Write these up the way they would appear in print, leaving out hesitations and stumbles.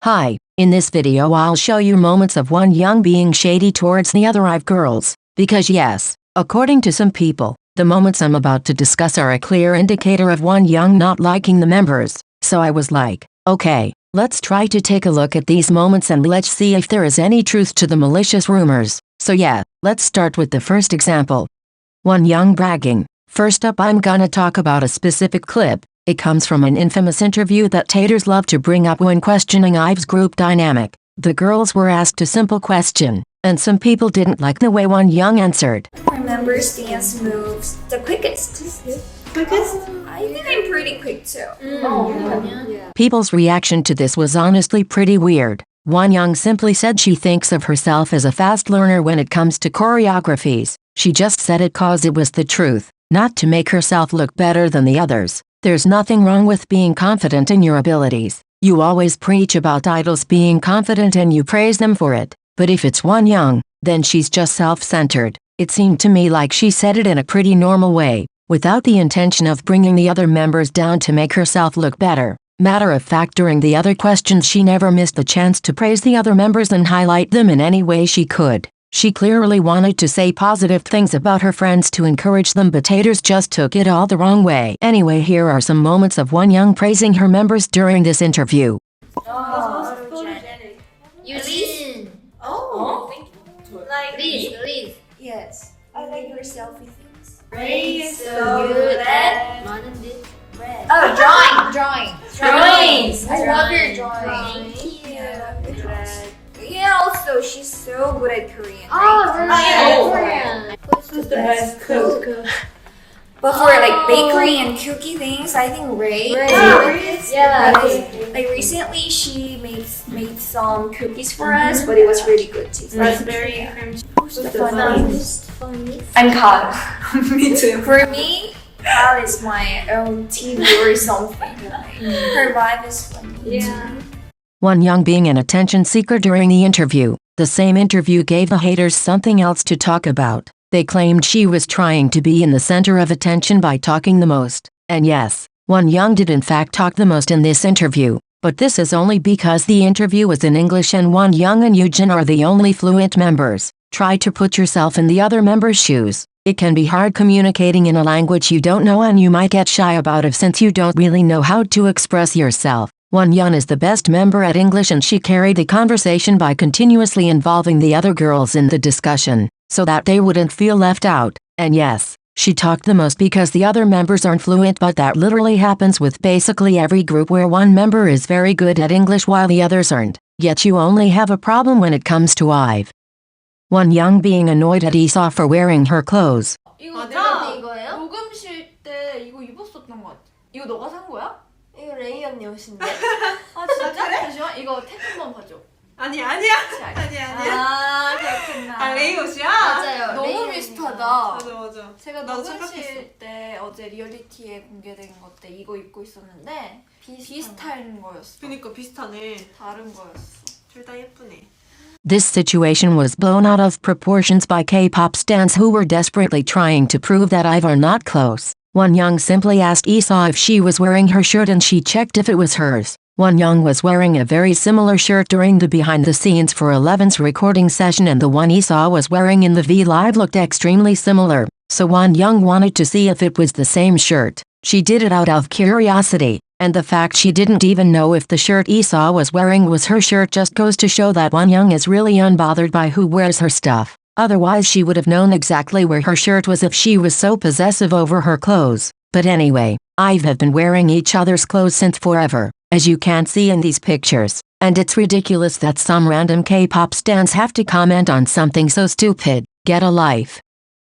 Hi, in this video I'll show you moments of Wonyoung being shady towards the other IVE girls, because yes, according to some people, the moments I'm about to discuss are a clear indicator of Wonyoung not liking the members, so I was like, okay, let's try to take a look at these moments and let's see if there is any truth to the malicious rumors. So yeah, let's start with the first example. Wonyoung bragging. First up, I'm gonna talk about a specific clip. It comes from an infamous interview that taters love to bring up when questioning IVE's group dynamic. The girls were asked a simple question, and some people didn't like the way Wonyoung answered. Remembers dance moves the quickest. Quickest? I think I'm pretty quick too. Yeah. People's reaction to this was honestly pretty weird. Wonyoung simply said she thinks of herself as a fast learner when it comes to choreographies. She just said it cause it was the truth, not to make herself look better than the others. There's nothing wrong with being confident in your abilities. You always preach about idols being confident and you praise them for it. But if it's Wonyoung, then she's just self-centered. It seemed to me like she said it in a pretty normal way, without the intention of bringing the other members down to make herself look better. Matter of fact, during the other questions she never missed the chance to praise the other members and highlight them in any way she could. She clearly wanted to say positive things about her friends to encourage them, but haters just took it all the wrong way. Anyway, here are some moments of Wonyoung praising her members during this interview. Yusin. Oh, thank you. Like Liz. Yes, I like your selfie things. Ray is so good at 많은데. Oh, drawing. Drawings. I love your drawing. Thank you. Yeah, also she's so good at Korean. Oh, right? Korean. Who's the best cook? But for like bakery and cookie things, I think Ray. Yeah. Like recently, she made some cookies for us, but it was really good too. Raspberry cream. Who's the funniest? Funny. I'm Kyle. Me too. For me, Kyle is my own TV or something. Her vibe is funny. Yeah. Wonyoung being an attention seeker during the interview. The same interview gave the haters something else to talk about. They claimed she was trying to be in the center of attention by talking the most. And yes, Wonyoung did in fact talk the most in this interview. But this is only because the interview was in English and Wonyoung and Eugene are the only fluent members. Try to put yourself in the other members' shoes. It can be hard communicating in a language you don't know and you might get shy about it since you don't really know how to express yourself. Wonyoung is the best member at English and she carried the conversation by continuously involving the other girls in the discussion, so that they wouldn't feel left out. And yes, she talked the most because the other members aren't fluent, but that literally happens with basically every group where one member is very good at English while the others aren't. Yet you only have a problem when it comes to IVE. Wonyoung being annoyed at Leeseo for wearing her clothes. 이거 맞아? 내가 이거예요? 녹음실 때 이거 입었었던 것 같아. 이거 너가 산 거야? 이거 레이 언니 옷인데. 아 진짜? 잠시만 이거 택 한번 봐줘. 아니야. 아 그렇구나. 아 레이 옷이야? 맞아요. 너무 레이 비슷하다. 맞아. 제가 나도 녹음실 때 어제 리얼리티에 공개된 것 때 이거 입고 있었는데 비슷한 거였어. 그니까 비슷하네. 다른 거였어. 둘 다 예쁘네. This situation was blown out of proportions by K-pop stans who were desperately trying to prove that IVE are not close. Wonyoung simply asked Leeseo if she was wearing her shirt and she checked if it was hers. Wonyoung was wearing a very similar shirt during the behind-the-scenes for 11's recording session and the one Leeseo was wearing in the V Live looked extremely similar, so Wonyoung wanted to see if it was the same shirt. She did it out of curiosity, and the fact she didn't even know if the shirt Leeseo was wearing was her shirt just goes to show that Wonyoung is really unbothered by who wears her stuff. Otherwise she would have known exactly where her shirt was if she was so possessive over her clothes. But anyway, IVE have been wearing each other's clothes since forever, as you can see in these pictures, and it's ridiculous that some random K-pop stans have to comment on something so stupid. Get a life.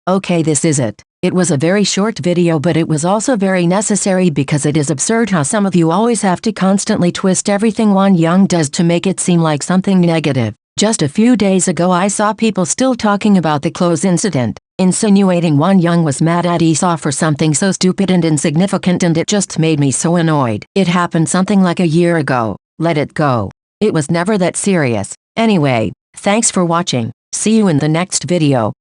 Okay, this is it. It was a very short video, but it was also very necessary because it is absurd how some of you always have to constantly twist everything Wonyoung does to make it seem like something negative. Just a few days ago I saw people still talking about the clothes incident, insinuating Wonyoung was mad at Leeseo for something so stupid and insignificant, and it just made me so annoyed. It happened something like a year ago. Let it go. It was never that serious. Anyway, thanks for watching. See you in the next video.